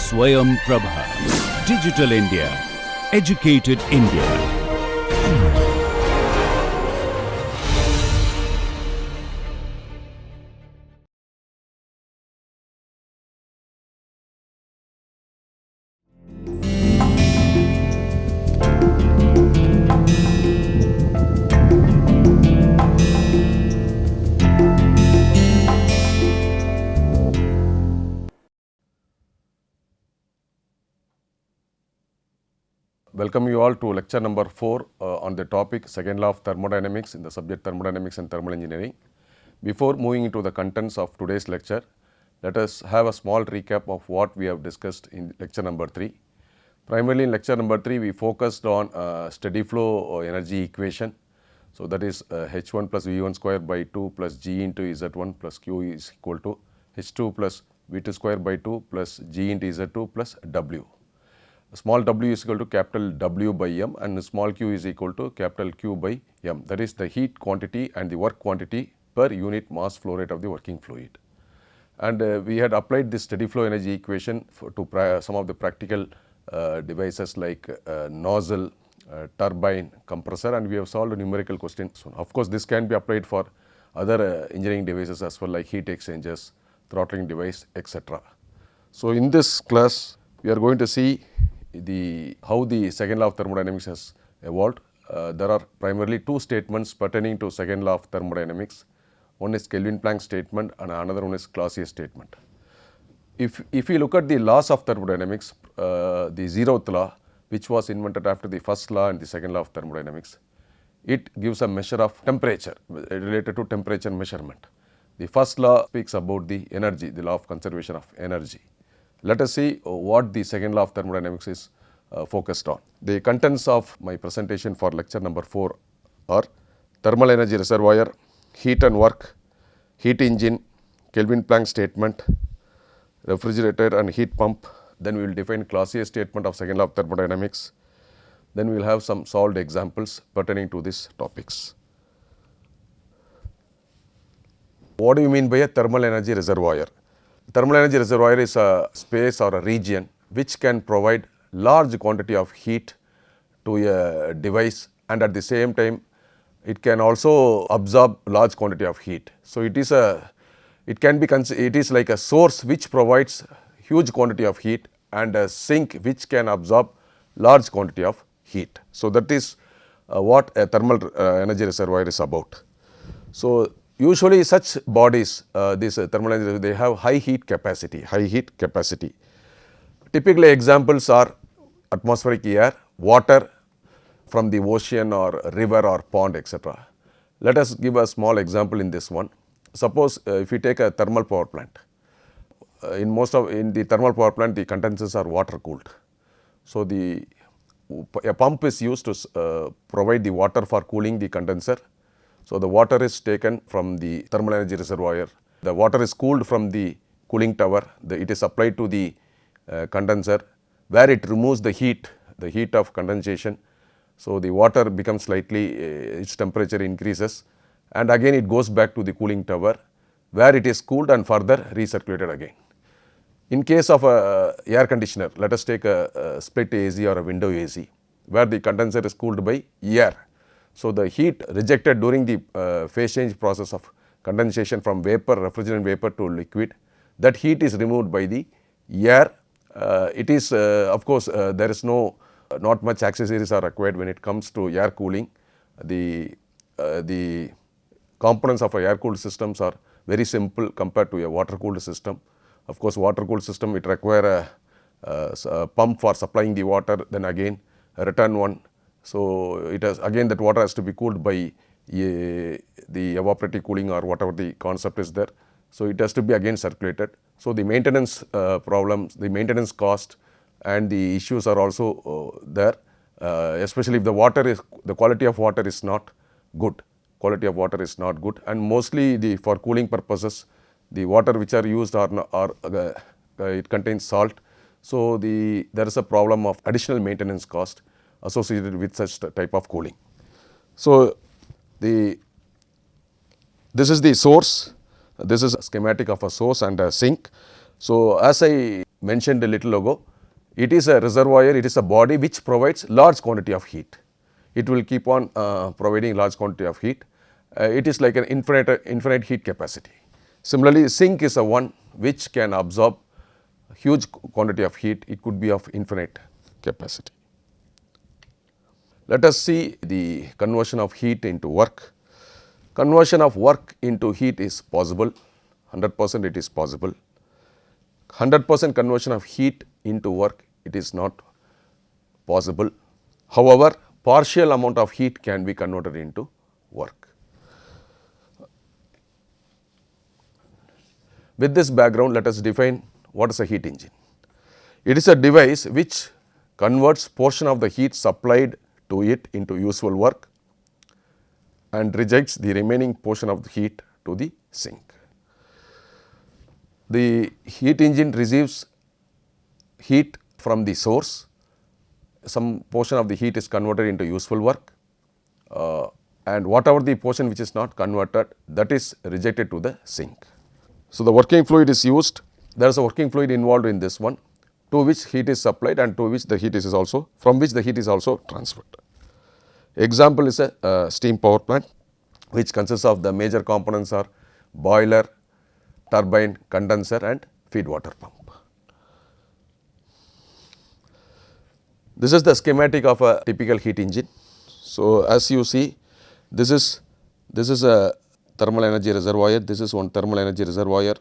Swayam Prabha. Digital India. Educated India. Welcome you all to lecture number 4 on the topic second law of thermodynamics in the subject thermodynamics and thermal engineering. Before moving into the contents of today's lecture, let us have a small recap of what we have discussed in lecture number 3. Primarily in lecture number 3 we focused on steady flow energy equation. So that is H1 plus V1 square by 2 plus G into Z1 plus Q is equal to H2 plus V2 square by 2 plus G into Z2 plus W. Small w is equal to capital W by M and small q is equal to capital Q by M. That is the heat quantity and the work quantity per unit mass flow rate of the working fluid. And we had applied this steady flow energy equation to some of the practical devices like nozzle, turbine, compressor, and we have solved a numerical questions. Of course, this can be applied for other engineering devices as well, like heat exchangers, throttling device, etc. So in this class we are going to see how the second law of thermodynamics has evolved. There are primarily two statements pertaining to second law of thermodynamics. One is Kelvin-Planck statement and another one is Clausius statement. If you look at the laws of thermodynamics, the 0th law, which was invented after the first law and the second law of thermodynamics, it gives a measure of temperature related to temperature measurement. The first law speaks about the energy, the law of conservation of energy. Let us see what the second law of thermodynamics is focused on. The contents of my presentation for lecture number 4 are thermal energy reservoir, heat and work, heat engine, Kelvin-Planck statement, refrigerator and heat pump. Then we will define Clausius statement of second law of thermodynamics. Then we will have some solved examples pertaining to these topics. What do you mean by a thermal energy reservoir? Thermal energy reservoir is a space or a region which can provide large quantity of heat to a device, and at the same time it can also absorb large quantity of heat. So it is like a source which provides huge quantity of heat and a sink which can absorb large quantity of heat. So that is what a thermal energy reservoir is about. So usually such bodies, these thermal energy, they have high heat capacity. Typically examples are atmospheric air, water from the ocean or river or pond, etc. Let us give a small example in this one. Suppose if we take a thermal power plant, in the thermal power plant the condensers are water cooled. So a pump is used to provide the water for cooling the condenser. So the water is taken from the thermal energy reservoir. The water is cooled from the cooling tower. It is applied to the condenser where it removes the heat of condensation. So the water becomes slightly, its temperature increases, and again it goes back to the cooling tower where it is cooled and further recirculated again. In case of a air conditioner, let us take a split AC or a window AC where the condenser is cooled by air. So the heat rejected during the phase change process of condensation from vapor, refrigerant vapor to liquid, that heat is removed by the air. It is of course there is not much accessories are required when it comes to air cooling. The components of a air cooled systems are very simple compared to a water cooled system. Of course, water cooled system, it require a pump for supplying the water, then again a return one. So it has again that water has to be cooled by the evaporative cooling or whatever the concept is there. So it has to be again circulated. So the maintenance problems, the maintenance cost and the issues are also there, especially if the quality of water is not good. And mostly for cooling purposes, the water which are used it contains salt. So there is a problem of additional maintenance cost associated with such type of cooling. So this is the source. This is a schematic of a source and a sink. So as I mentioned a little ago, it is a reservoir, it is a body which provides large quantity of heat. It will keep on providing large quantity of heat. It is like an infinite heat capacity. Similarly, sink is a one which can absorb huge quantity of heat. It could be of infinite capacity. Let us see the conversion of heat into work. Conversion of work into heat is possible, 100% it is possible. 100% conversion of heat into work, it is not possible. However, partial amount of heat can be converted into work. With this background, let us define what is a heat engine. It is a device which converts portion of the heat supplied to it into useful work and rejects the remaining portion of the heat to the sink. The heat engine receives heat from the source. Some portion of the heat is converted into useful work, and whatever the portion which is not converted, that is rejected to the sink. So, the working fluid is used. There is a working fluid involved in this one, to which heat is supplied and to which the heat is also, from which the heat is also transferred. Example is a steam power plant, which consists of the major components are boiler, turbine, condenser and feed water pump. This is the schematic of a typical heat engine. So, as you see, this is a thermal energy reservoir, this is one thermal energy reservoir.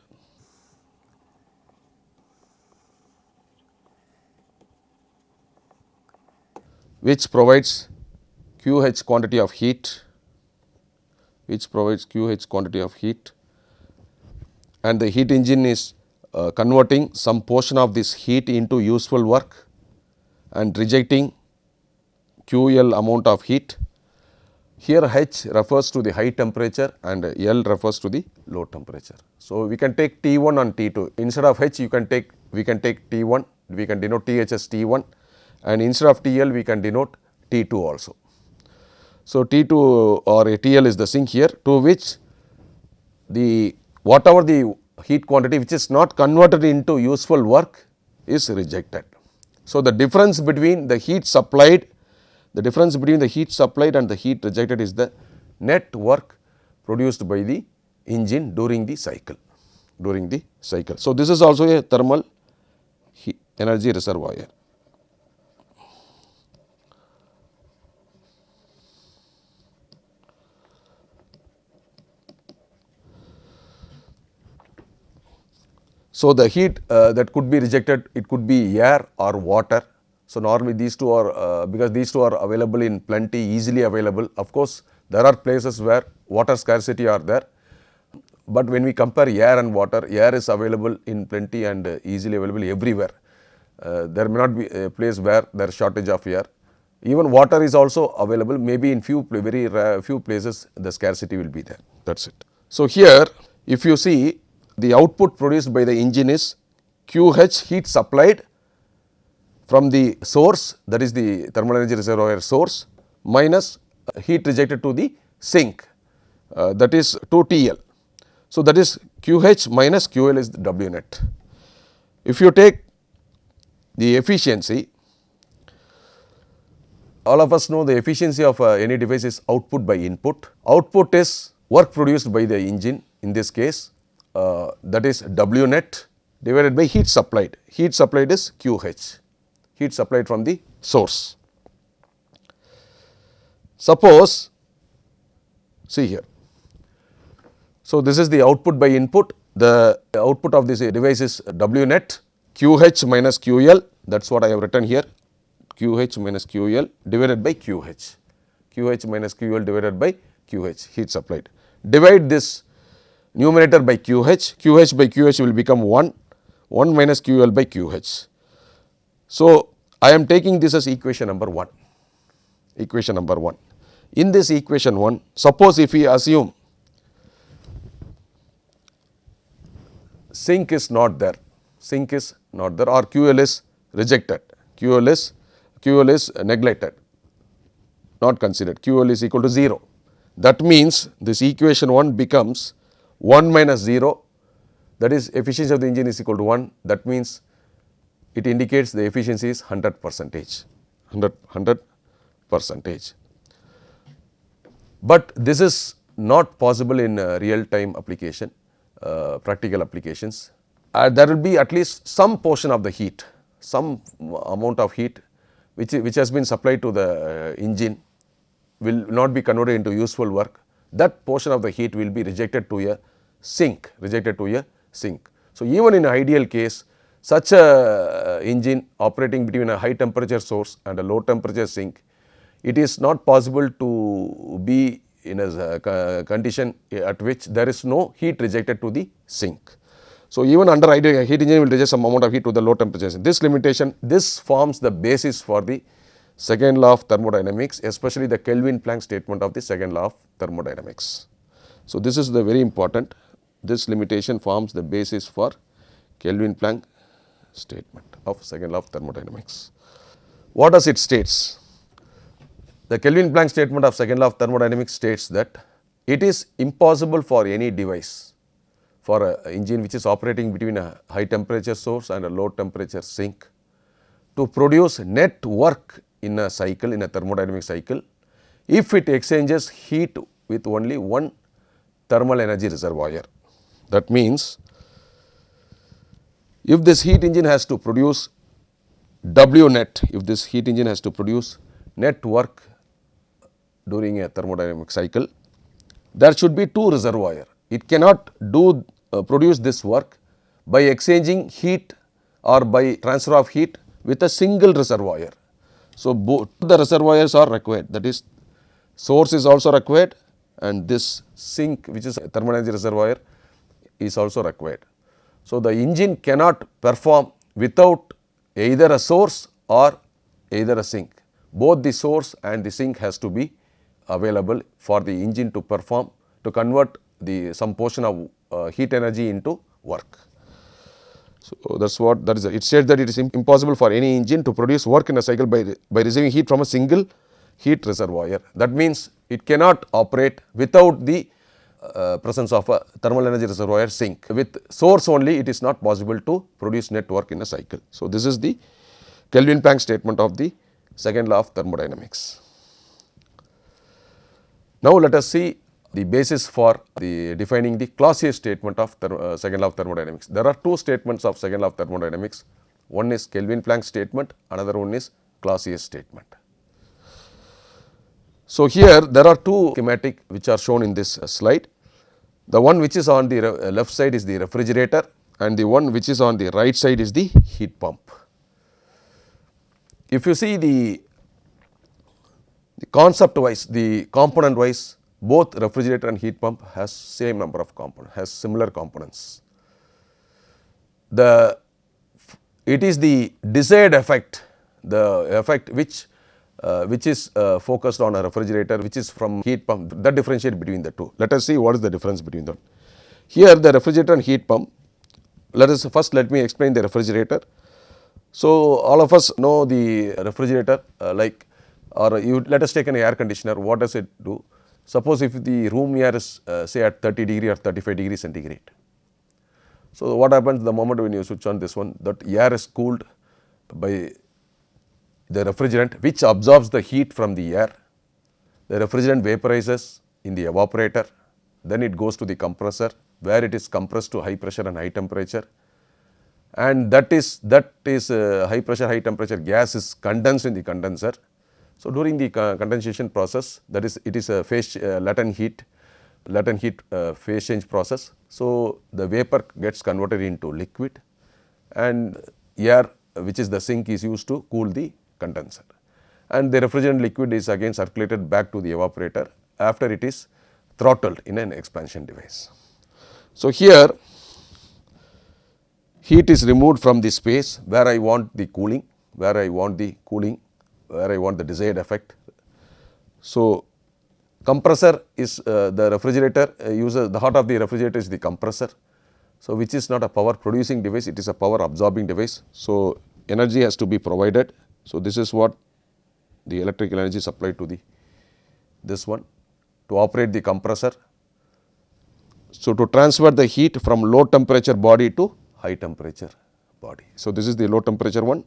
Which provides QH quantity of heat, and the heat engine is converting some portion of this heat into useful work and rejecting QL amount of heat. Here H refers to the high temperature and L refers to the low temperature. So, we can take T1 and T2. Instead of H we can take T1, we can denote TH as T1, and instead of TL we can denote T2 also. So, T2 or TL is the sink here, to which the whatever the heat quantity which is not converted into useful work is rejected. So, the difference between the heat supplied and the heat rejected is the net work produced by the engine during the cycle. So, this is also a thermal energy reservoir. So, the heat that could be rejected, it could be air or water. So, normally these two are because these two are available in plenty, easily available. Of course, there are places where water scarcity are there, but when we compare air and water, air is available in plenty and easily available everywhere. There may not be a place where there is shortage of air. Even water is also available, maybe in very few places the scarcity will be there, that is it. So, here if you see, the output produced by the engine is QH heat supplied from the source, that is the thermal energy reservoir source, minus heat rejected to the sink, that is to TL. So, that is QH minus QL is the W net. If you take the efficiency, all of us know the efficiency of any device is output by input. Output is work produced by the engine, in this case that is W net divided by heat supplied. Heat supplied is QH, heat supplied from the source. Suppose, see here. So, this is the output by input. The output of this device is W net QH minus QL, that is what I have written here, QH minus QL divided by QH, QH minus QL divided by QH, heat supplied. Divide this numerator by QH, QH by QH will become 1 minus QL by QH. So, I am taking this as equation number 1, In this equation 1, suppose if we assume sink is not there, or QL is rejected, QL is neglected, not considered, QL is equal to 0. That means this equation 1 becomes 1 minus 0, that is efficiency of the engine is equal to 1. That means it indicates the efficiency is 100 percentage. But this is not possible in real time application, practical applications. There will be at least some portion of the heat, some amount of heat which has been supplied to the engine will not be converted into useful work. That portion of the heat will be rejected to a sink, So even in an ideal case, such a engine operating between a high temperature source and a low temperature sink, it is not possible to be in a condition at which there is no heat rejected to the sink. So even under ideal, heat engine will reject some amount of heat to the low temperature. This limitation, this forms the basis for the second law of thermodynamics, especially the Kelvin-Planck statement of the second law of thermodynamics. So this is the very important. This limitation forms the basis for Kelvin-Planck statement of second law of thermodynamics. What does it states? The Kelvin-Planck statement of second law of thermodynamics states that it is impossible for any device, for an engine which is operating between a high temperature source and a low temperature sink, to produce net work in a cycle, in a thermodynamic cycle, if it exchanges heat with only one thermal energy reservoir. That means, if this heat engine has to produce W net, if this heat engine has to produce net work during a thermodynamic cycle, there should be two reservoirs. It cannot produce this work by exchanging heat or by transfer of heat with a single reservoir. So both the reservoirs are required, that is, source is also required and this sink, which is a thermal energy reservoir, is also required. So the engine cannot perform without either a source or either a sink. Both the source and the sink has to be available for the engine to perform, to convert some portion of heat energy into work. So that is. It says that it is impossible for any engine to produce work in a cycle by receiving heat from a single heat reservoir. That means it cannot operate without the presence of a thermal energy reservoir sink. With source only, it is not possible to produce net work in a cycle. So this is the Kelvin-Planck statement of the second law of thermodynamics. Now let us see the basis for defining the Clausius statement of second law of thermodynamics. There are two statements of second law of thermodynamics. One is Kelvin-Planck statement, another one is Clausius statement. So here there are two schematic which are shown in this slide. The one which is on the left side is the refrigerator and the one which is on the right side is the heat pump. If you see the concept wise, the component wise, both refrigerator and heat pump has same number of components, has similar components. It is the desired effect, the effect which is focused on a refrigerator, which is from heat pump, that differentiate between the two. Let us see what is the difference between them. Here the refrigerator and heat pump, let me explain the refrigerator. So all of us know the refrigerator, let us take an air conditioner. What does it do? Suppose if the room air is say at 30 degree or 35 degree centigrade. So what happens the moment when you switch on this one, that air is cooled by the refrigerant which absorbs the heat from the air. The refrigerant vaporizes in the evaporator, then it goes to the compressor where it is compressed to high pressure and high temperature, and that is high pressure high temperature gas is condensed in the condenser. So during the condensation process, that is, it is a latent heat phase change process. So the vapor gets converted into liquid and air, which is the sink, is used to cool the condenser, and the refrigerant liquid is again circulated back to the evaporator after it is throttled in an expansion device. So here heat is removed from the space where I want the cooling, where I want the desired effect. So compressor is the refrigerator uses, the heart of the refrigerator is the compressor. So which is not a power producing device, it is a power absorbing device. So energy has to be provided. So this is what the electrical energy supplied to this one to operate the compressor. So to transfer the heat from low temperature body to high temperature body. So, this is the low temperature one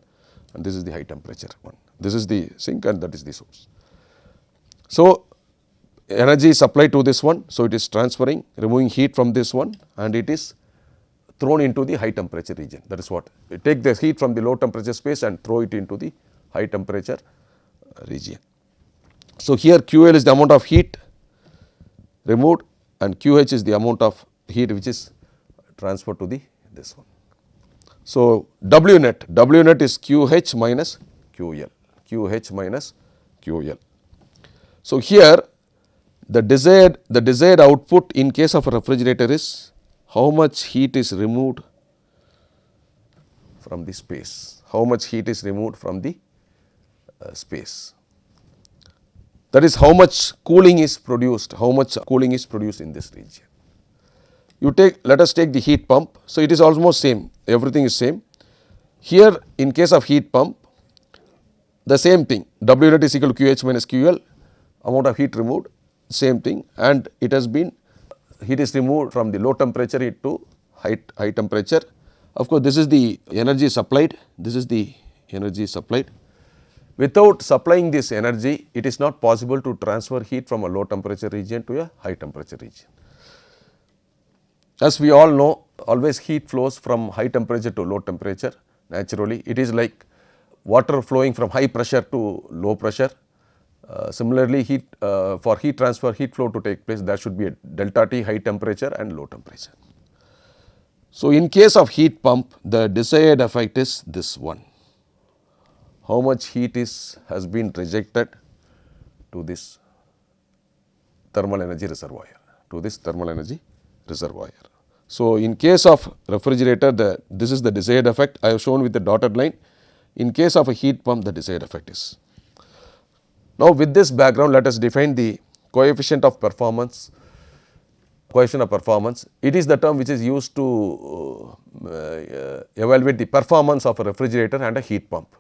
and this is the high temperature one. This is the sink and that is the source. So, energy is supplied to this one. So, it is transferring, removing heat from this one and it is thrown into the high temperature region. That is what we take the heat from the low temperature space and throw it into the high temperature region. So, here QL is the amount of heat removed and QH is the amount of heat which is transferred to the this one. So, W net is QH minus QL, QH minus QL. So, here the desired output in case of a refrigerator is how much heat is removed from the space, how much heat is removed from the space. That is how much cooling is produced, in this region. You take, let us take the heat pump. So, it is almost same, everything is same. Here in case of heat pump, the same thing, W net is equal to QH minus QL, amount of heat removed, same thing, and it has been, heat is removed from the low temperature heat to high temperature. Of course, this is the energy supplied, this is the energy supplied. Without supplying this energy, it is not possible to transfer heat from a low temperature region to a high temperature region. As we all know, always heat flows from high temperature to low temperature naturally. It is like water flowing from high pressure to low pressure. Similarly, for heat transfer, heat flow to take place, there should be a delta T, high temperature and low temperature. So, in case of heat pump, the desired effect is this one. How much heat has been rejected to this thermal energy reservoir, So, in case of refrigerator, this is the desired effect. I have shown with the dotted line. In case of a heat pump, the desired effect is. Now, with this background, let us define the coefficient of performance. It is the term which is used to evaluate the performance of a refrigerator and a heat pump.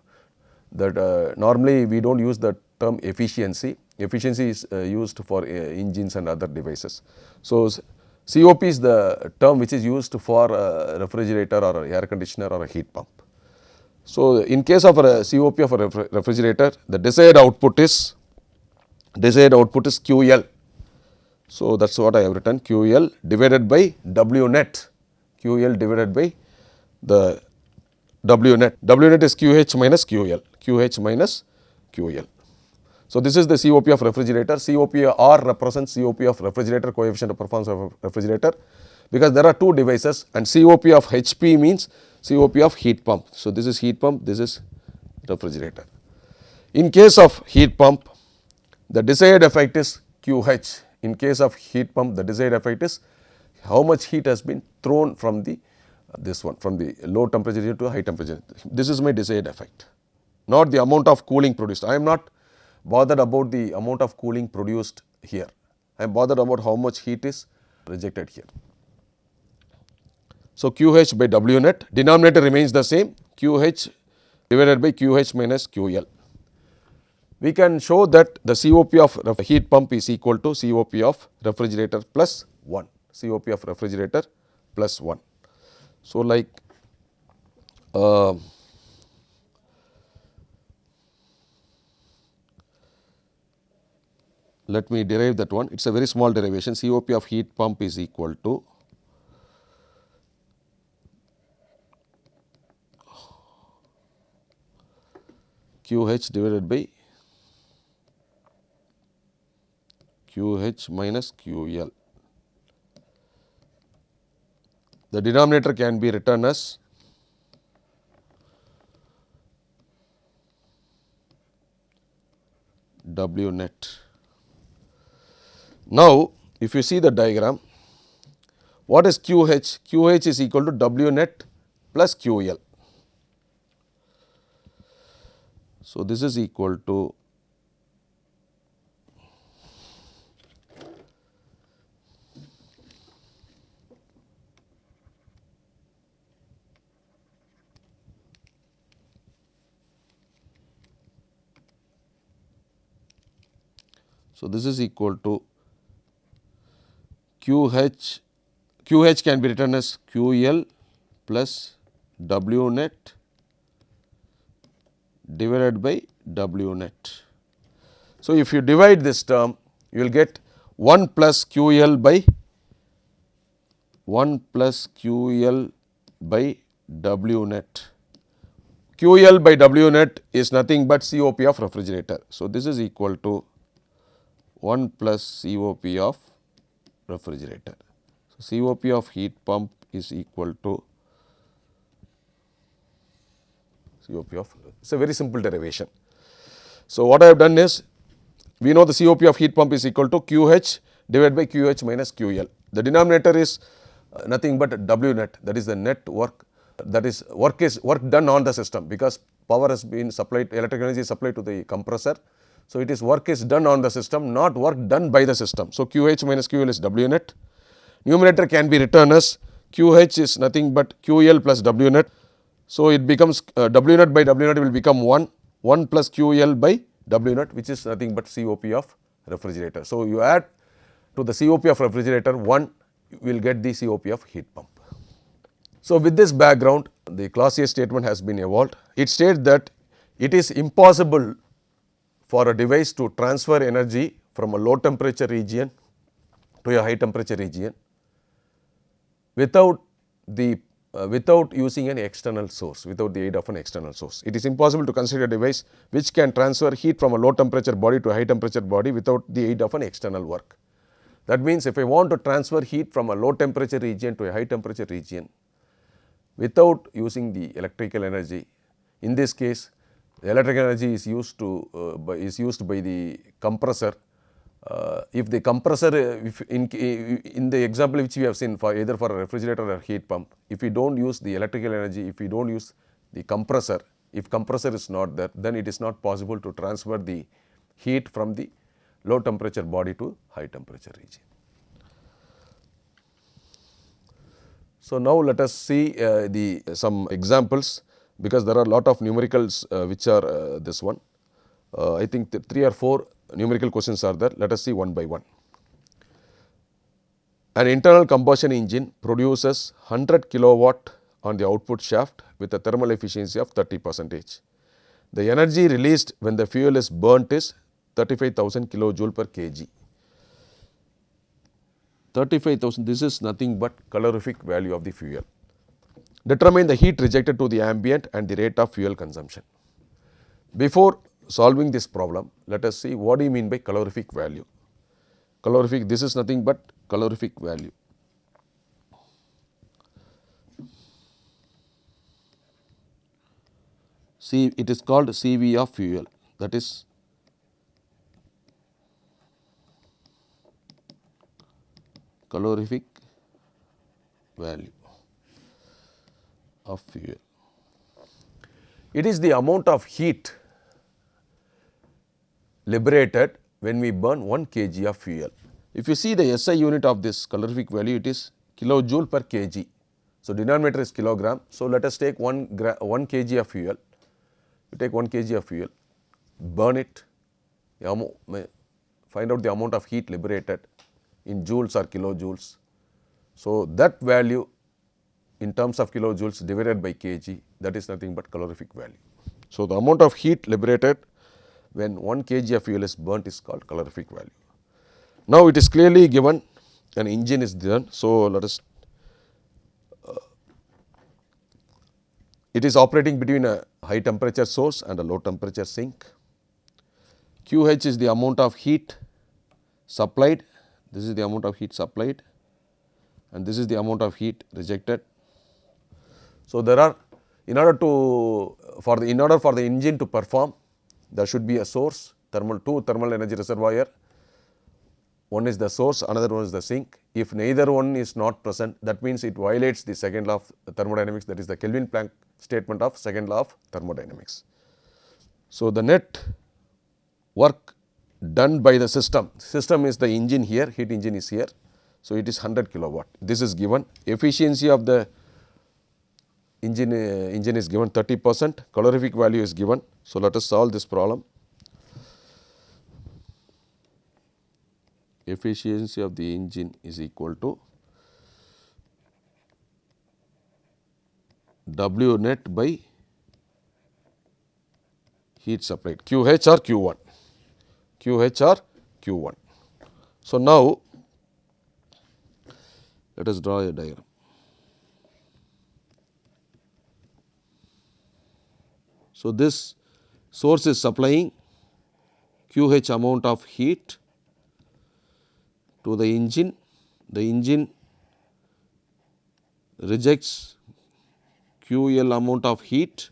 That normally we do not use the term efficiency. Efficiency is used for engines and other devices. So, COP is the term which is used for a refrigerator or a air conditioner or a heat pump. So, in case of a COP of a refrigerator, the desired output is QL. So, that is what I have written, QL divided by W net, QL divided by the W net. W net is QH minus QL, QH minus QL. So, this is the COP of refrigerator. COP-R represents COP of refrigerator, coefficient of performance of refrigerator, because there are two devices, and COP of HP means COP of heat pump. So, this is heat pump, this is refrigerator. In case of heat pump, the desired effect is QH. In case of heat pump, the desired effect is how much heat has been thrown from the from the low temperature to high temperature. This is my desired effect, not the amount of cooling produced. I am not bothered about the amount of cooling produced here. I am bothered about how much heat is rejected here. So, QH by W net, denominator remains the same, QH divided by QH minus QL. We can show that the COP of heat pump is equal to COP of refrigerator plus 1, COP of refrigerator plus 1. So, like let me derive that one. It is a very small derivation. COP of heat pump is equal to QH divided by QH minus QL. The denominator can be written as W net. Now, if you see the diagram, what is QH? QH is equal to W net plus QL. So, this is equal to QH can be written as QL plus W net divided by W net. So, if you divide this term, you will get 1 plus QL by 1 plus QL by W net. QL by W net is nothing but COP of refrigerator. So, this is equal to 1 plus COP of refrigerator. So, COP of heat pump is equal to COP of, it is a very simple derivation. So, what I have done is, we know the COP of heat pump is equal to QH divided by QH minus QL. The denominator is nothing but W net, that is the net work, that is work done on the system, because power has been supplied, electrical energy is supplied to the compressor. So, it is work is done on the system, not work done by the system. So, QH minus QL is W net. Numerator can be written as QH is nothing but QL plus W net. So, it becomes W net by W net will become 1 plus QL by W net, which is nothing but COP of refrigerator. So, you add to the COP of refrigerator 1, you will get the COP of heat pump. So, with this background, the Clausius statement has been evolved. It states that it is impossible for a device to transfer energy from a low temperature region to a high temperature region without using an external source, without the aid of an external source. It is impossible to consider a device which can transfer heat from a low temperature body to a high temperature body without the aid of an external work. That means, if I want to transfer heat from a low temperature region to a high temperature region without using the electrical energy, in this case the electrical energy is used by the compressor. If the compressor, if in the example which we have seen, for either for a refrigerator or heat pump, if we do not use the electrical energy, if we do not use the compressor, if compressor is not there, then it is not possible to transfer the heat from the low temperature body to high temperature region. So, now let us see some examples, because there are a lot of numericals which are this one. I think 3 or 4 numerical questions are there. Let us see one by one. An internal combustion engine produces 100 kilowatt on the output shaft with a thermal efficiency of 30%. The energy released when the fuel is burnt is 35,000 kilojoule per kg. 35,000, this is nothing but calorific value of the fuel. Determine the heat rejected to the ambient and the rate of fuel consumption. Before solving this problem, let us see what do you mean by calorific value. Calorific, this is nothing but calorific value. See, it is called CV of fuel, that is calorific value of fuel. It is the amount of heat liberated when we burn 1 kg of fuel. If you see the SI unit of this calorific value, it is kilojoule per kg. So, denominator is kilogram. So, let us take 1 kg of fuel. You take 1 kg of fuel, burn it, find out the amount of heat liberated in joules or kilojoules. So, that value in terms of kilojoules divided by kg, that is nothing but calorific value. So, the amount of heat liberated when 1 kg of fuel is burnt is called calorific value. Now, it is clearly given an engine is done. So, let us it is operating between a high temperature source and a low temperature sink. QH is the amount of heat supplied, this is the amount of heat supplied, and this is the amount of heat rejected. So, there are, in order for the engine to perform, there should be a source, two thermal energy reservoir. One is the source, another one is the sink. If neither one is not present, that means it violates the second law of thermodynamics, that is the Kelvin-Planck statement of second law of thermodynamics. So, the net work done by the system is the engine here, heat engine is here. So, it is 100 kilowatt. This is given. Efficiency of the engine is given 30%, calorific value is given. So, let us solve this problem. Efficiency of the engine is equal to W net by heat supplied, QH or Q1, QH or Q1. So, now let us draw a diagram. So, this source is supplying QH amount of heat to the engine rejects QL amount of heat.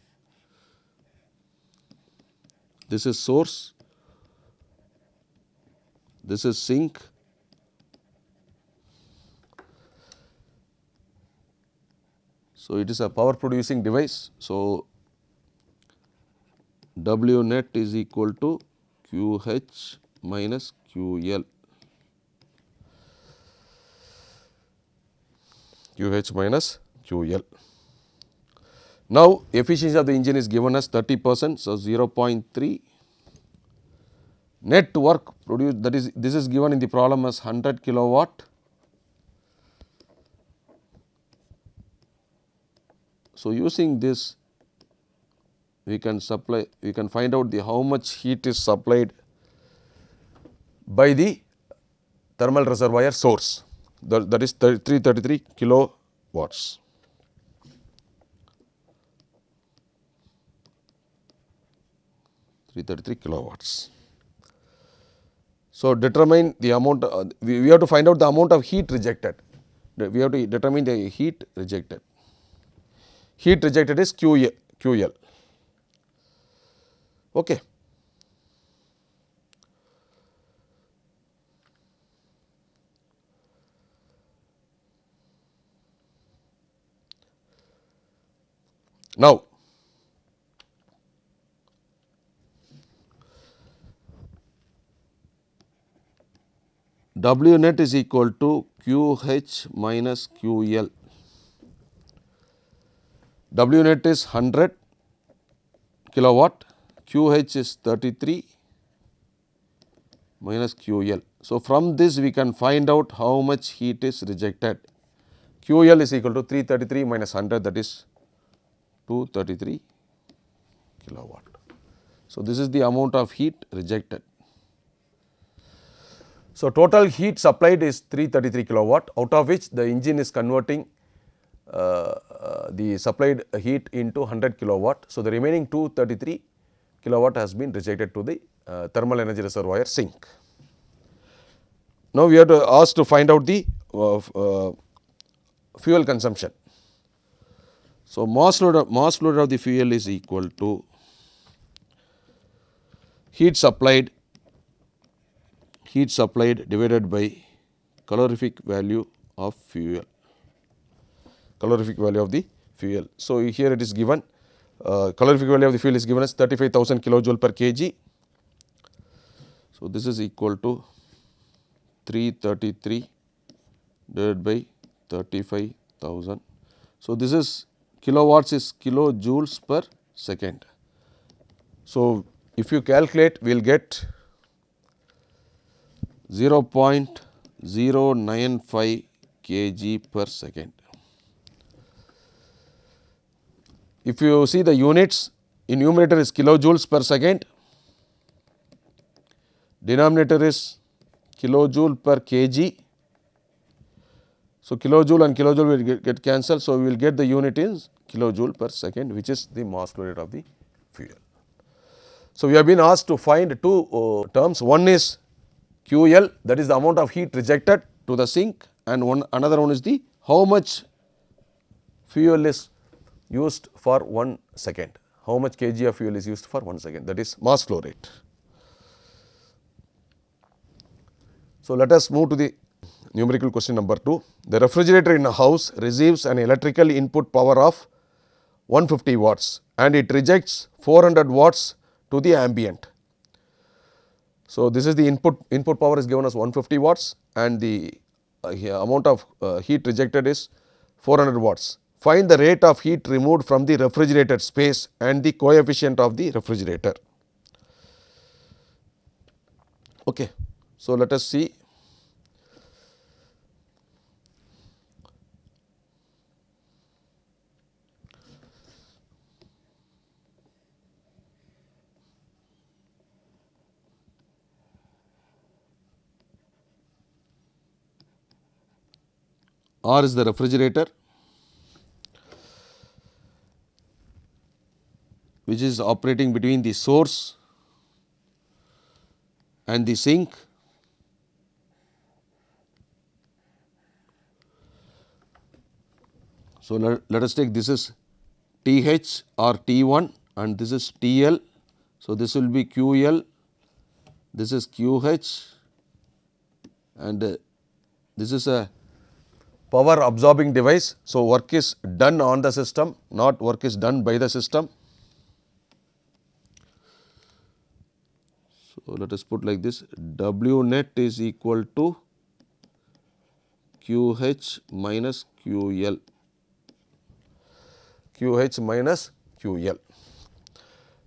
This is source, this is sink, so it is a power producing device. So, W net is equal to QH minus QL, QH minus QL. Now, efficiency of the engine is given as 30%, so 0.3. Net work produced, that is, this is given in the problem as 100 kilowatt. So, using this we can find out the how much heat is supplied by the thermal reservoir source, that is 333 kilowatts. So, determine the amount, we have to find out the amount of heat rejected, we have to determine the heat rejected. Heat rejected is QL. Okay. Now, W net is equal to QH minus QL. W net is 100 kilowatt, QH is 33 minus QL. So, from this we can find out how much heat is rejected. QL is equal to 333 minus 100, that is 233 kilowatt. So, this is the amount of heat rejected. So, total heat supplied is 333 kilowatt, out of which the engine is converting the supplied heat into 100 kilowatt. So, the remaining 233 kilowatt has been rejected to the thermal energy reservoir sink. Now, we have to ask to find out the fuel consumption. So, mass load of the fuel is equal to heat supplied divided by calorific value of fuel, calorific value of the fuel. So, here it is given, calorific value of the fuel is given as 35,000 kilojoule per kg. So, this is equal to 333 divided by 35,000. So, this is kilowatts is kilojoules per second. So, if you calculate, we will get 0.095 kg per second. If you see the units, in numerator is kilojoules per second, denominator is kilojoule per kg. So, kilojoule and kilojoule will get cancelled. So, we will get the unit is kilojoule per second, which is the mass flow rate of the fuel. So, we have been asked to find two terms. One is QL, that is the amount of heat rejected to the sink, and another one is the how much fuel is used for 1 second, how much kg of fuel is used for 1 second, that is mass flow rate. So, let us move to the numerical question number 2. The refrigerator in a house receives an electrical input power of 150 watts and it rejects 400 watts to the ambient. So, this is the input power is given as 150 watts and the amount of heat rejected is 400 watts. Find the rate of heat removed from the refrigerated space and the coefficient of the refrigerator. Okay. So, let us see. R is the refrigerator, which is operating between the source and the sink. So, let us take this is TH or T1 and this is TL. So, this will be QL, this is QH, and this is a power absorbing device. So, work is done on the system, not work is done by the system. So, let us put like this, W net is equal to QH minus QL. QH minus QL.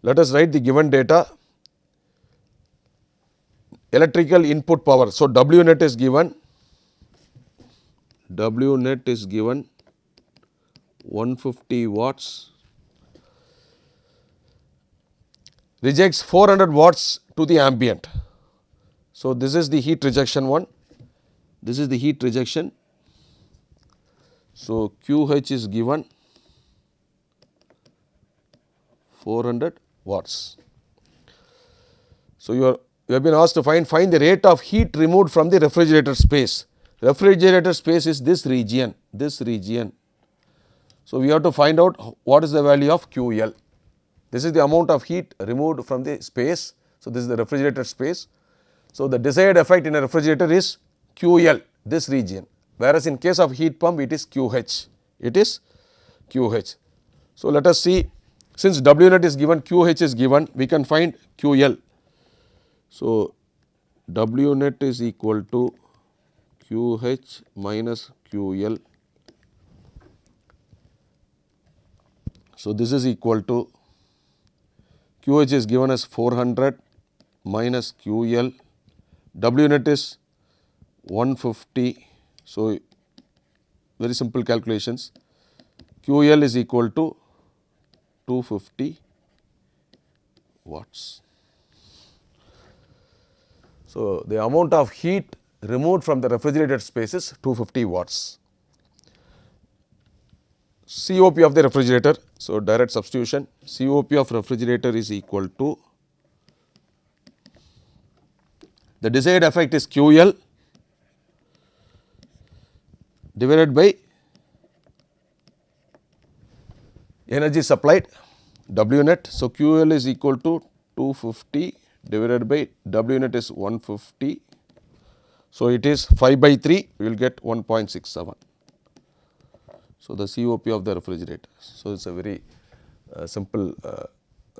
Let us write the given data. Electrical input power. So, W net is given. W net is given 150 watts. Rejects 400 watts to the ambient. So, this is the heat rejection one. This is the heat rejection. So, QH is given 400 watts. So, you have been asked to find the rate of heat removed from the refrigerator space. Refrigerator space is this region. So, we have to find out what is the value of QL. This is the amount of heat removed from the space. So, this is the refrigerator space. So, the desired effect in a refrigerator is QL, this region, whereas in case of heat pump it is QH. So, let us see. Since W net is given, QH is given, we can find QL. So, W net is equal to QH minus QL. So, this is equal to QH is given as 400 minus QL. W net is 150. So, very simple calculations. QL is equal to 250 watts. So, the amount of heat removed from the refrigerated space is 250 watts. COP of the refrigerator. So, direct substitution, COP of refrigerator is equal to, the desired effect is QL divided by energy supplied, W net. So, QL is equal to 250 divided by W net is 150. So, it is 5 by 3, we will get 1.67. So, the COP of the refrigerator. So, it is a very simple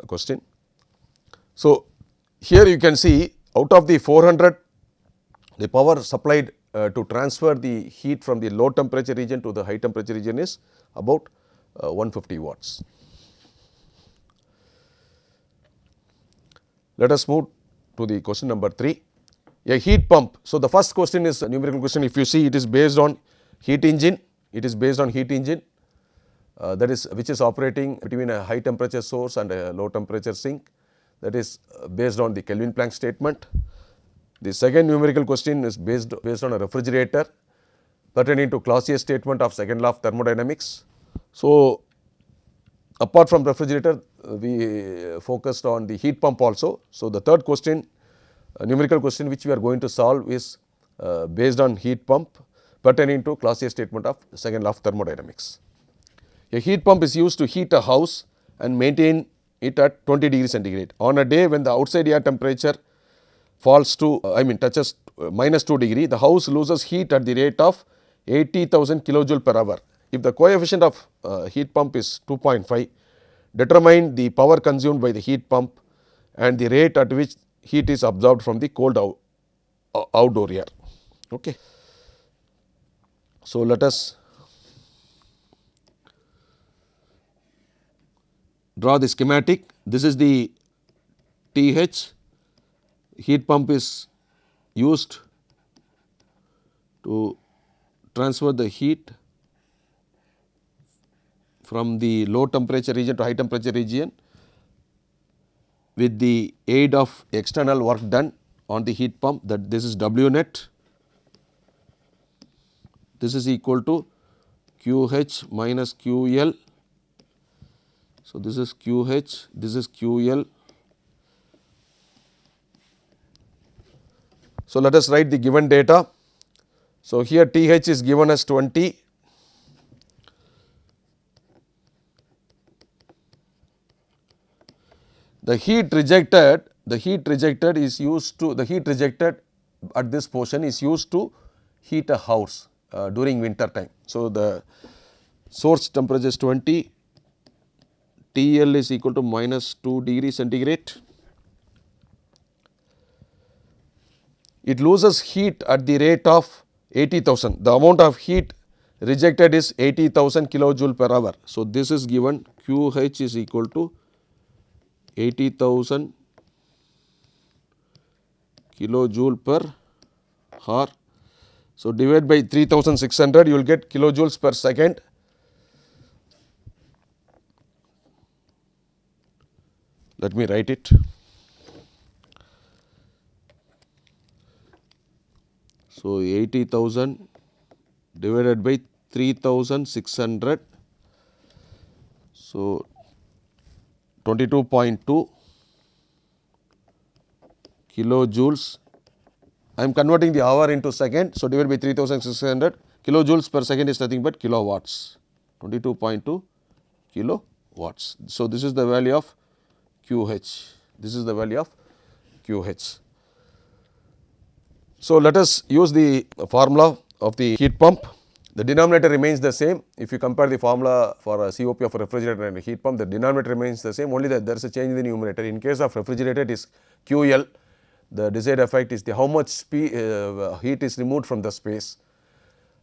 question. So, here you can see out of the 400, the power supplied to transfer the heat from the low temperature region to the high temperature region is about 150 watts. Let us move to the question number 3. A heat pump. So, the first question is a numerical question. If you see, it is based on heat engine. It is based on heat engine that is which is operating between a high temperature source and a low temperature sink, that is based on the Kelvin Planck statement. The second numerical question is based on a refrigerator pertaining to Clausius statement of second law of thermodynamics. So, apart from refrigerator, we focused on the heat pump also. So, the third question, numerical question which we are going to solve is based on heat pump pertaining to Clausius statement of second law of thermodynamics. A heat pump is used to heat a house and maintain it at 20 degrees centigrade. On a day when the outside air temperature falls to touches minus 2 degree, the house loses heat at the rate of 80,000 kilojoule per hour. If the coefficient of heat pump is 2.5, determine the power consumed by the heat pump and the rate at which heat is absorbed from the cold outdoor air. Okay. So, let us draw the schematic. This is the TH. Heat pump is used to transfer the heat from the low temperature region to high temperature region with the aid of external work done on the heat pump, that this is W net. This is equal to QH minus QL. So, this is QH, this is QL. So, let us write the given data. So, here TH is given as 20. The heat rejected is used to, the heat rejected at this portion is used to heat a house during winter time. So, the source temperature is 20, TL is equal to minus 2 degrees centigrade. It loses heat at the rate of 80,000. The amount of heat rejected is 80,000 kilojoule per hour. So, this is given QH is equal to 80,000 kilojoule per hour. So, divide by 3600, you will get kilojoules per second. Let me write it. So, 80,000 divided by 3600. So, 22.2 kilojoules. I am converting the hour into second. So, divided by 3600, kilojoules per second is nothing but kilowatts, 22.2 kilowatts. So, this is the value of QH, this is the value of QH. So, let us use the formula of the heat pump. The denominator remains the same. If you compare the formula for a COP of a refrigerator and a heat pump, the denominator remains the same, only that there is a change in the numerator. In case of refrigerator, it is QL. The desired effect is the how much heat is removed from the space,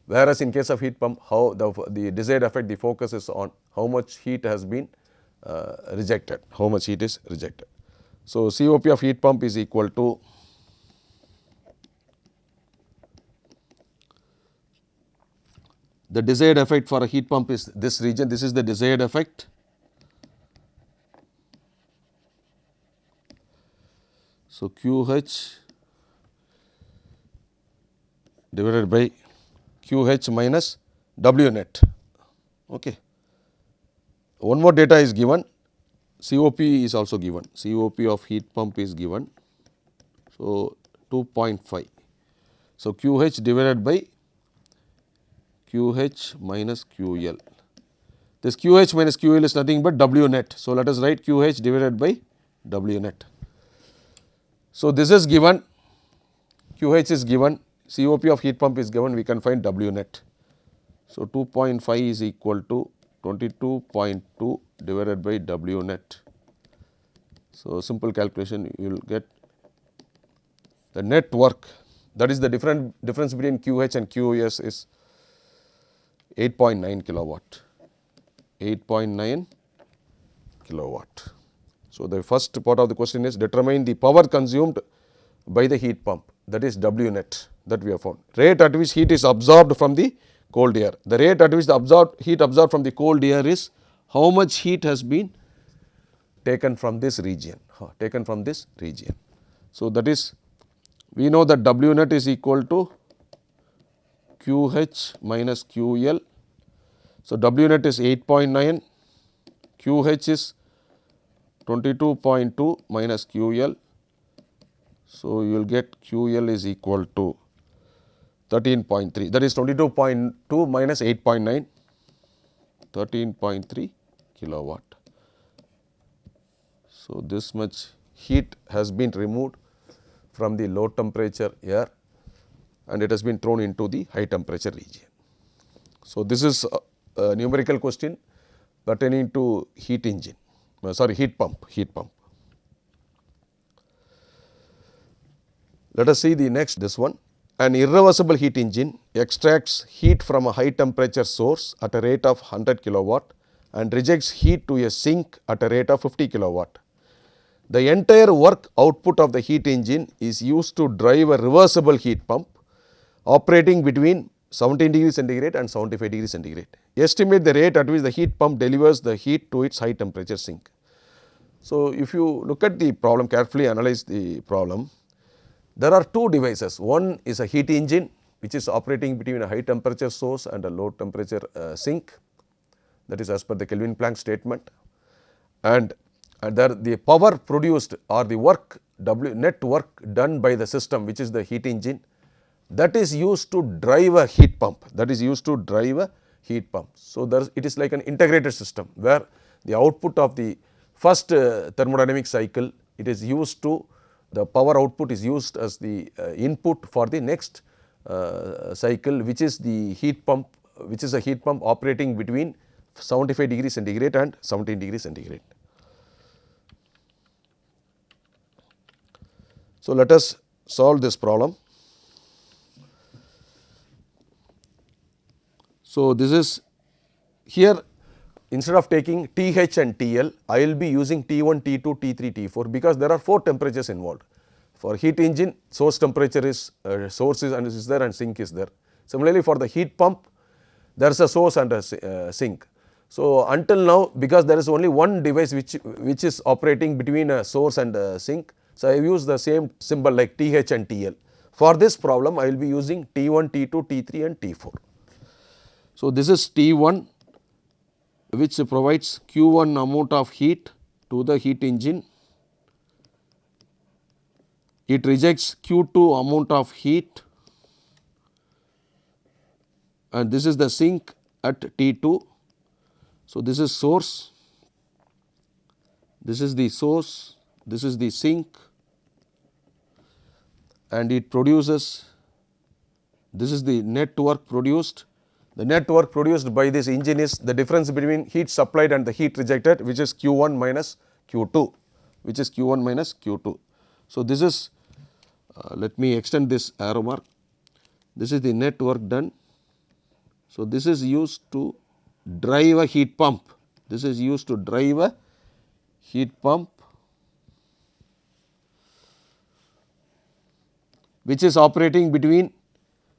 whereas in case of heat pump, how the desired effect, the focus is on how much heat has been rejected, how much heat is rejected. So, COP of heat pump is equal to the desired effect for a heat pump is this region, this is the desired effect. So, QH divided by QH minus W net. Okay. One more data is given, COP is also given, COP of heat pump is given. So, 2.5. So, QH divided by QH minus QL. This QH minus QL is nothing but W net. So, let us write QH divided by W net. So, this is given, QH is given, COP of heat pump is given, we can find W net. So, 2.5 is equal to 22.2 divided by W net. So, simple calculation you will get the net work, that is the difference between QH and QS is 8.9 kilowatt, 8.9 kilowatt. So, the first part of the question is determine the power consumed by the heat pump, that is W net, that we have found. Rate at which heat is absorbed from the cold air. The rate at which the heat absorbed from the cold air is how much heat has been taken from this region, So, that is, we know that W net is equal to QH minus QL. So, W net is 8.9, QH is 22.2 minus QL. So, you will get QL is equal to 13.3, that is 22.2 minus 8.9, 13.3 kilowatt. So, this much heat has been removed from the low temperature air and it has been thrown into the high temperature region. So, this is a numerical question pertaining to heat engine, heat pump. Let us see the next, this one. An irreversible heat engine extracts heat from a high temperature source at a rate of 100 kilowatt and rejects heat to a sink at a rate of 50 kilowatt. The entire work output of the heat engine is used to drive a reversible heat pump operating between 17 degrees centigrade and 75 degrees centigrade. Estimate the rate at which the heat pump delivers the heat to its high temperature sink. So, if you look at the problem, carefully analyze the problem, there are two devices. One is a heat engine which is operating between a high temperature source and a low temperature sink, that is as per the Kelvin Planck statement, and there the power produced or the work net work done by the system, which is the heat engine, that is used to drive a heat pump, that is used to drive a heat pump. So, it is like an integrated system where the output of the first thermodynamic cycle, it is used to, the power output is used as the input for the next cycle, which is the heat pump, which is a heat pump operating between 75 degrees centigrade and 17 degrees centigrade. So, let us solve this problem. So, this is here, instead of taking TH and TL, I will be using T1, T2, T3, T4, because there are 4 temperatures involved. For heat engine, source temperature is source is there and sink is there. Similarly, for the heat pump, there is a source and a sink. So, until now, because there is only one device which is operating between a source and a sink, so I have used the same symbol like TH and TL. For this problem, I will be using T1, T2, T3 and T4. So, this is T1, which provides Q1 amount of heat to the heat engine. It rejects Q2 amount of heat, and this is the sink at T2. So, this is source, this is the source, this is the sink, and it produces, this is the net work produced. The net work produced by this engine is the difference between heat supplied and the heat rejected, which is Q1 minus Q2, which is Q1 minus Q2. So, this is, let me extend this arrow mark, this is the net work done. So, this is used to drive a heat pump, this is used to drive a heat pump, which is operating between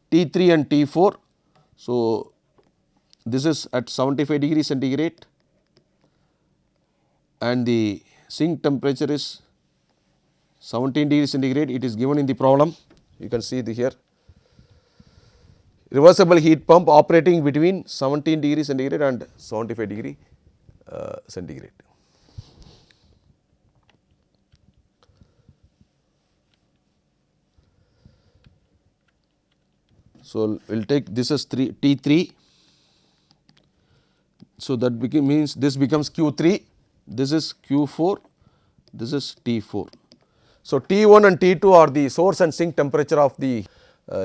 T3 and T4. So, this is at 75 degrees centigrade and the sink temperature is 17 degrees centigrade, it is given in the problem, you can see here. Reversible heat pump operating between 17 degrees centigrade and 75 degree centigrade. So, we will take this as T3. So, that means this becomes Q3, this is Q4, this is T4. So, T1 and T2 are the source and sink temperature of the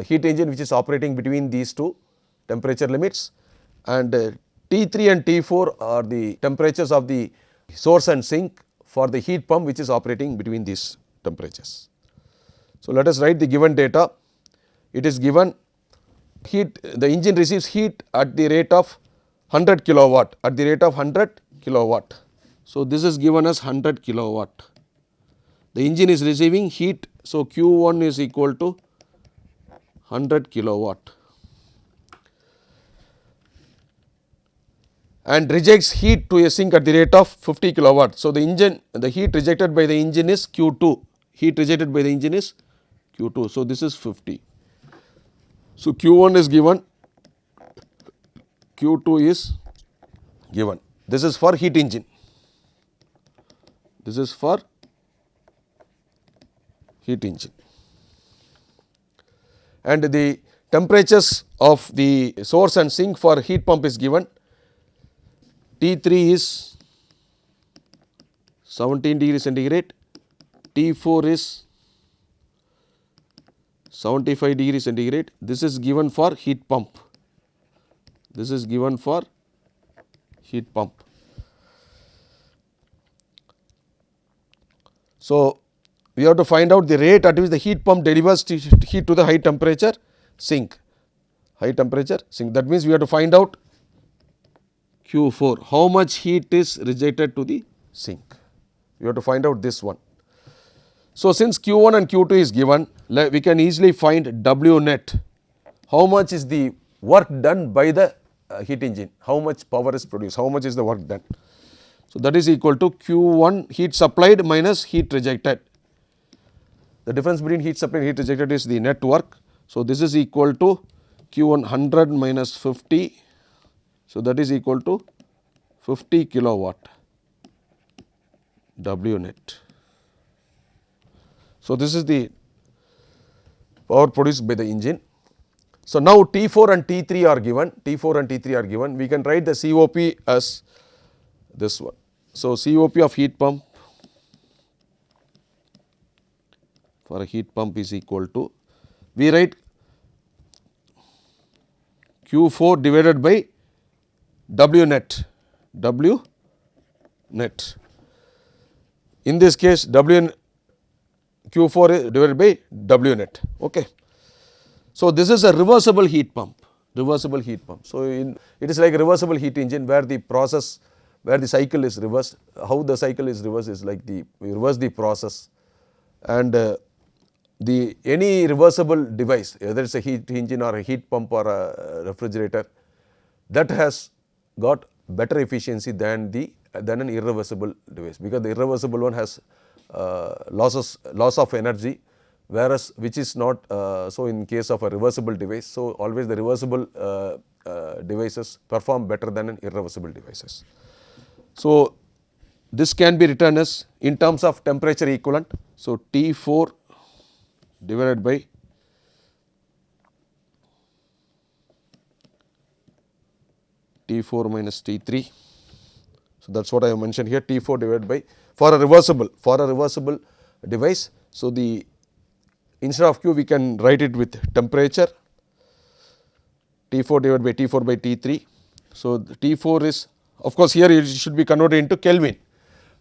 heat engine, which is operating between these two temperature limits, and T3 and T4 are the temperatures of the source and sink for the heat pump, which is operating between these temperatures. So, let us write the given data. It is given heat, the engine receives heat at the rate of 100 kilowatt, at the rate of 100 kilowatt. So, this is given as 100 kilowatt. The engine is receiving heat, so Q1 is equal to 100 kilowatt and rejects heat to a sink at the rate of 50 kilowatt. So, the heat rejected by the engine is Q2, heat rejected by the engine is Q2. So, this is 50. So, Q1 is given, Q2 is given. This is for heat engine, this is for heat engine, and the temperatures of the source and sink for heat pump is given. T3 is 17 degrees centigrade, T4 is 75 degrees centigrade. This is given for heat pump, this is given for heat pump. So, we have to find out the rate at which the heat pump delivers heat to the high temperature sink, That means, we have to find out Q4, how much heat is rejected to the sink, we have to find out this one. So, since Q1 and Q2 is given, we can easily find W net, how much is the work done by the heat engine, how much power is produced, how much is the work done. So, that is equal to Q1 heat supplied minus heat rejected. The difference between heat supplied and heat rejected is the net work. So, this is equal to Q1 100 minus 50. So, that is equal to 50 kilowatt W net. So, this is the power produced by the engine. So, now T4 and T3 are given, T4 and T3 are given, we can write the COP as this one. So, COP of heat pump for a heat pump is equal to, we write Q4 divided by W net, W net. In this case Q4 is divided by W net. Okay. So, this is a reversible heat pump, reversible heat pump. So, it is like a reversible heat engine where the process, where the cycle is reversed. How the cycle is reversed is like we reverse the process, and any reversible device, whether it is a heat engine or a heat pump or a refrigerator, that has got better efficiency than an irreversible device, because the irreversible one has loss of energy, whereas which is not so in case of a reversible device. So, always the reversible devices perform better than an irreversible devices. So, this can be written as in terms of temperature equivalent. So, T4 divided by T4 minus T3. So, that is what I have mentioned here, T4 divided by, for a reversible device. So, the instead of Q we can write it with temperature, T4 divided by T4 by T3. So, the T4 is, of course, here it should be converted into Kelvin.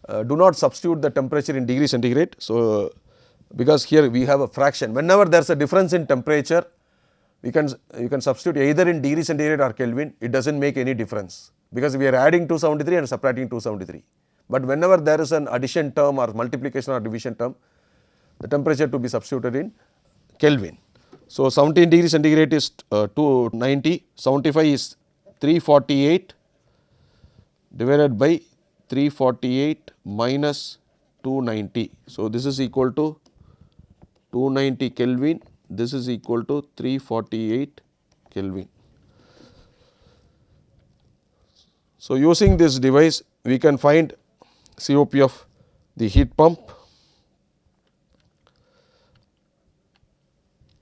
Do not substitute the temperature in degree centigrade. So, because here we have a fraction, whenever there is a difference in temperature, you can substitute either in degree centigrade or Kelvin, it does not make any difference, because we are adding 273 and subtracting 273. But whenever there is an addition term or multiplication or division term, the temperature to be substituted in Kelvin. So, 17 degree centigrade is 290, 75 is 348 divided by 348 minus 290. So, this is equal to 290 Kelvin, this is equal to 348 Kelvin. So, using this device we can find COP of the heat pump.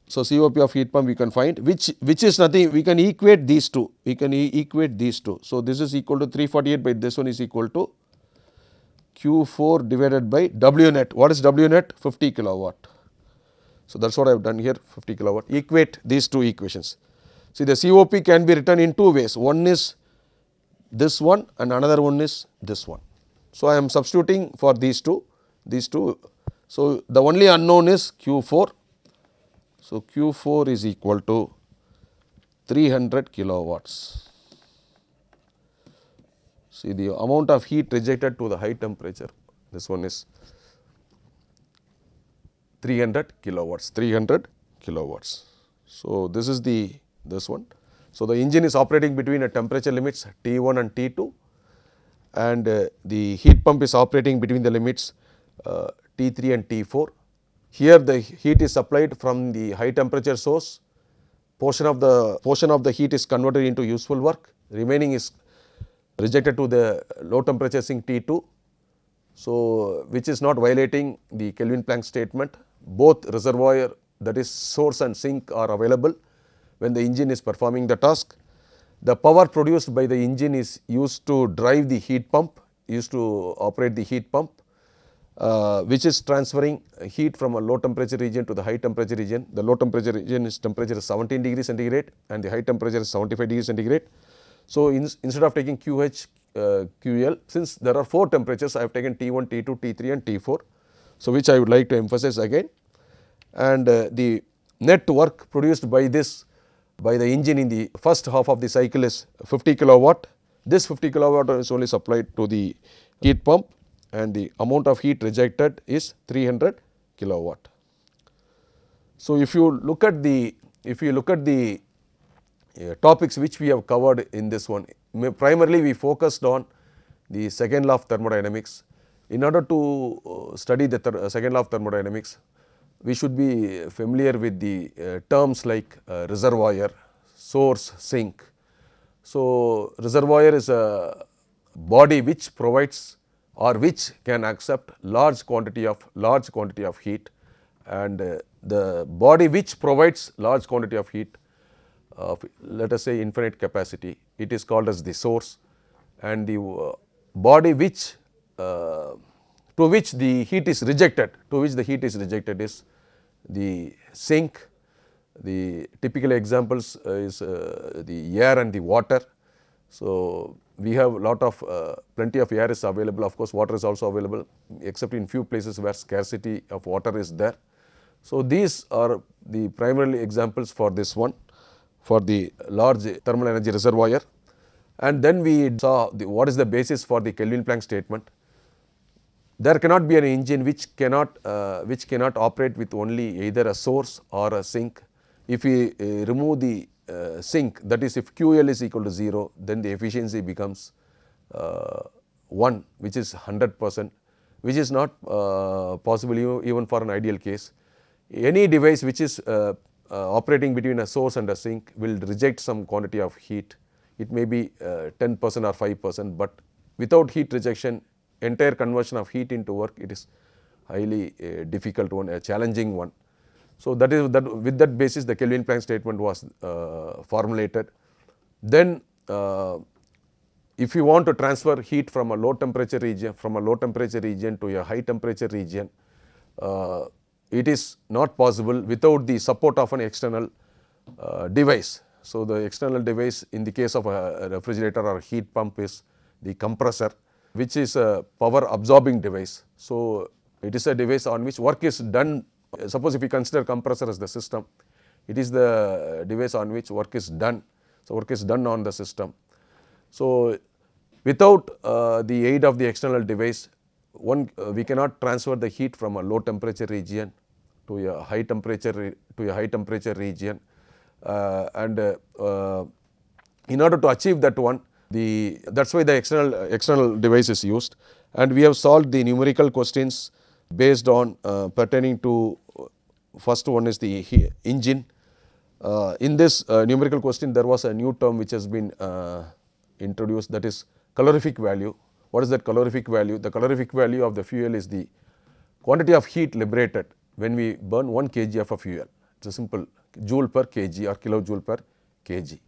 So, COP of heat pump we can find, which is nothing, we can equate these two, So, this is equal to 348 by this one is equal to Q4 divided by W net. What is W net? 50 kilowatt. So, that is what I have done here, 50 kilowatt. Equate these two equations. See, the COP can be written in two ways, one is this one and another one is this one. So, I am substituting for these two. So, the only unknown is Q4. So, Q4 is equal to 300 kilowatts. See, the amount of heat rejected to the high temperature, this one is 300 kilowatts. So, this is this one. So, the engine is operating between a temperature limits T1 and T2, and the heat pump is operating between the limits T3 and T4. Here the heat is supplied from the high temperature source, portion of the heat is converted into useful work, remaining is rejected to the low temperature sink T2. So, which is not violating the Kelvin Planck statement. Both reservoir, that is source and sink, are available when the engine is performing the task. The power produced by the engine is used to drive the heat pump, used to operate the heat pump, which is transferring heat from a low temperature region to the high temperature region. The low temperature region is temperature is 17 degrees centigrade and the high temperature is 75 degrees centigrade. So, instead of taking QH, QL, since there are 4 temperatures, I have taken T1, T2, T3 and T4. So, which I would like to emphasize again, and the net work produced by the engine in the first half of the cycle is 50 kilowatt. This 50 kilowatt is only supplied to the heat pump, and the amount of heat rejected is 300 kilowatt. So, if you look at the topics which we have covered in this one, primarily we focused on the second law of thermodynamics. In order to study the second law of thermodynamics, we should be familiar with the terms like reservoir, source, sink. So, reservoir is a body which provides or which can accept large quantity of heat, and the body which provides large quantity of heat of, let us say, infinite capacity, it is called as the source, and the body which to which the heat is rejected is the sink. The typical examples is the air and the water. So, we have plenty of air is available, of course water is also available, except in few places where scarcity of water is there. So, these are the primarily examples for this one, for the large thermal energy reservoir. And then we saw what is the basis for the Kelvin-Planck statement. There cannot be an engine which cannot operate with only either a source or a sink. If we remove the sink, that is if QL is equal to 0, then the efficiency becomes 1, which is 100%, which is not possible even for an ideal case. Any device which is operating between a source and a sink will reject some quantity of heat. It may be 10% or 5%, but without heat rejection, entire conversion of heat into work, it is highly difficult one, a challenging one. So, that is that with that basis the Kelvin-Planck statement was formulated. Then if you want to transfer heat from a low temperature region to a high temperature region, it is not possible without the support of an external device. So, the external device in the case of a refrigerator or heat pump is the compressor, which is a power absorbing device. So, it is a device on which work is done. Suppose if we consider compressor as the system, it is the device on which work is done. So, work is done on the system. So, without the aid of the external device, we cannot transfer the heat from a low temperature region to a high temperature region, and in order to achieve that one, that is why the external device is used. And we have solved the numerical questions based on pertaining to, first one is the engine. In this numerical question, there was a new term which has been introduced, that is calorific value. What is that calorific value? The calorific value of the fuel is the quantity of heat liberated when we burn 1 kg of a fuel. It is a simple joule per kg or kilojoule per kg.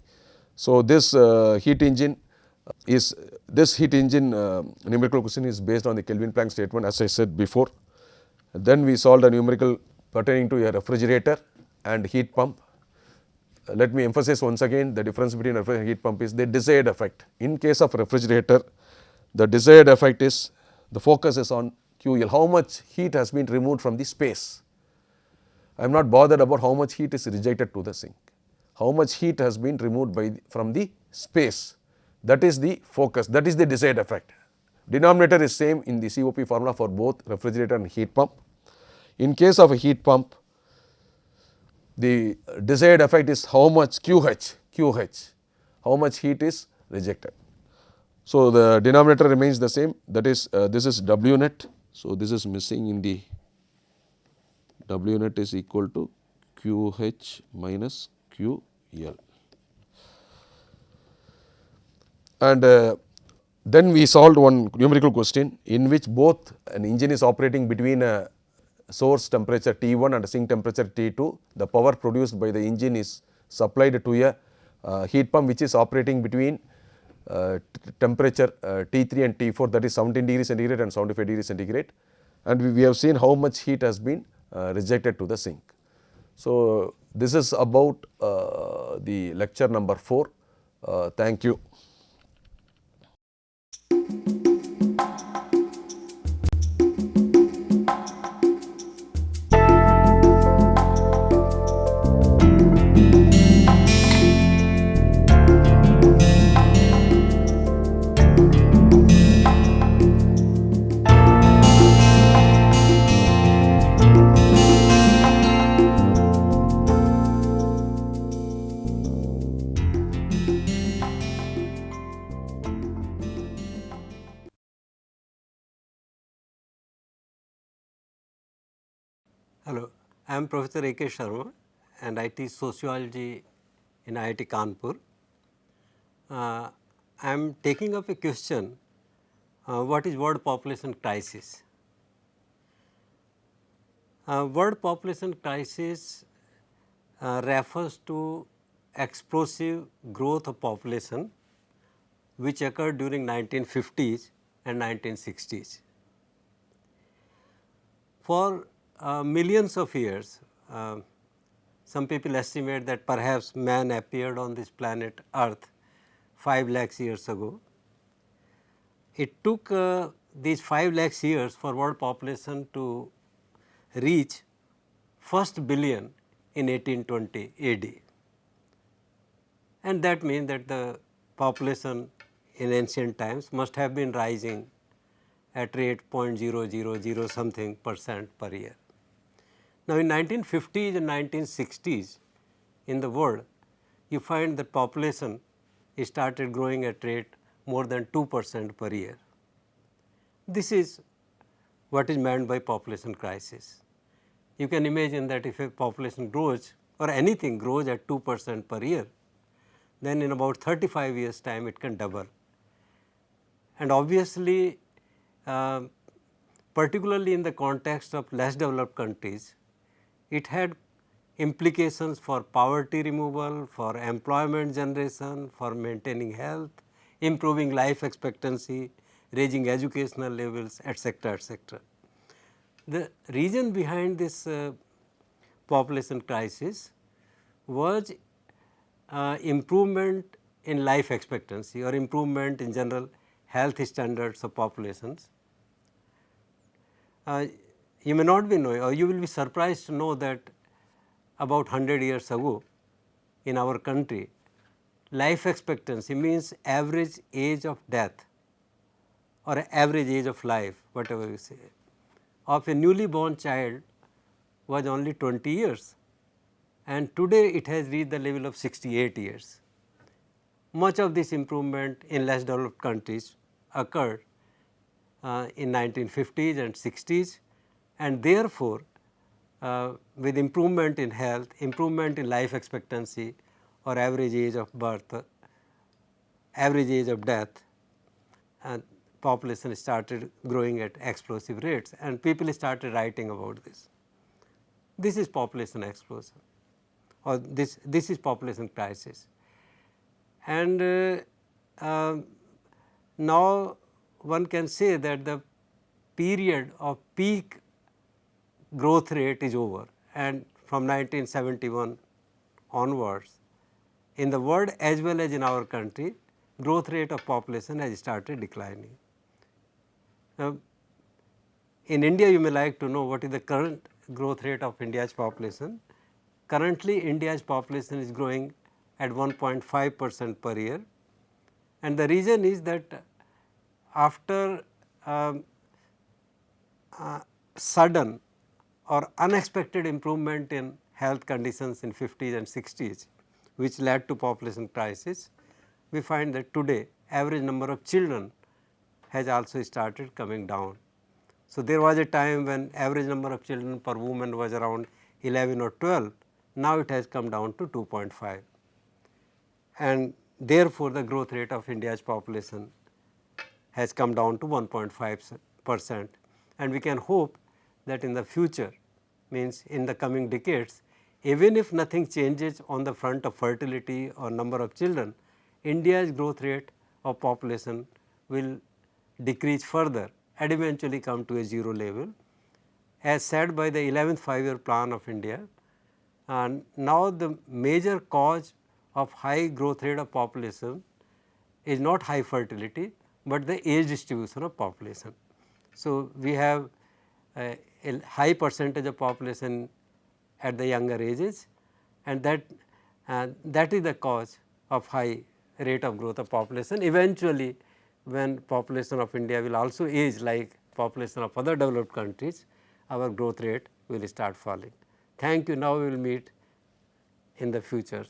So, this heat engine numerical question is based on the Kelvin-Planck statement, as I said before. Then we solved a numerical pertaining to a refrigerator and heat pump. Let me emphasize once again, the difference between refrigerator and heat pump is the desired effect. In case of refrigerator, the desired effect is, the focus is on QL, how much heat has been removed from the space. I am not bothered about how much heat is rejected to the sink. How much heat has been removed from the space, that is the focus, that is the desired effect. Denominator is same in the COP formula for both refrigerator and heat pump. In case of a heat pump, the desired effect is how much QH, how much heat is rejected. So, the denominator remains the same, that is this is W net. So, this is missing in the W net is equal to QH minus QL. And then we solved one numerical question in which both an engine is operating between a source temperature T1 and a sink temperature T2. The power produced by the engine is supplied to a heat pump which is operating between temperature T3 and T4, that is 17 degrees centigrade and 75 degrees centigrade, and we have seen how much heat has been rejected to the sink. So, this is about the lecture number 4. Thank you. Hello, I am Professor A.K. Sharma and I teach sociology in IIT Kanpur. I am taking up a question, what is world population crisis? World population crisis refers to explosive growth of population which occurred during 1950s and 1960s. For millions of years, some people estimate that perhaps man appeared on this planet Earth 5 lakhs years ago. It took these 5 lakhs years for world population to reach first billion in 1820 AD, and that means that the population in ancient times must have been rising at rate 0.000 something percent per year. Now, in 1950s and 1960s in the world, you find that population started growing at rate more than 2% per year. This is what is meant by population crisis. You can imagine that if a population grows or anything grows at 2% per year, then in about 35 years time it can double. And obviously, particularly in the context of less developed countries, it had implications for poverty removal, for employment generation, for maintaining health, improving life expectancy, raising educational levels, etc., etc. The reason behind this population crisis was improvement in life expectancy or improvement in general health standards of populations. You may not be knowing, or you will be surprised to know that about 100 years ago in our country, life expectancy means average age of death or average age of life, whatever you say, of a newly born child was only 20 years, and today it has reached the level of 68 years. Much of this improvement in less developed countries occurred in 1950s and 60s, and therefore, with improvement in health, improvement in life expectancy or average age of birth, average age of death, and population started growing at explosive rates, and people started writing about this. This is population explosion, or this is population crisis. And now one can say that the period of peak growth rate is over, and from 1971 onwards in the world as well as in our country, growth rate of population has started declining. Now, in India, you may like to know what is the current growth rate of India's population. Currently, India's population is growing at 1.5% per year, and the reason is that after sudden or unexpected improvement in health conditions in 50s and 60s, which led to population crisis, we find that today average number of children has also started coming down. So, there was a time when average number of children per woman was around 11 or 12, now it has come down to 2.5, and therefore, the growth rate of India's population has come down to 1.5%, and we can hope that in the future, means in the coming decades, even if nothing changes on the front of fertility or number of children, India's growth rate of population will decrease further and eventually come to a zero level, as said by the 11th 5-year plan of India. And now the major cause of high growth rate of population is not high fertility, but the age distribution of population. So, we have a high percentage of population at the younger ages, and that is the cause of high rate of growth of population. Eventually, when population of India will also age like population of other developed countries, our growth rate will start falling. Thank you. Now, we will meet in the future.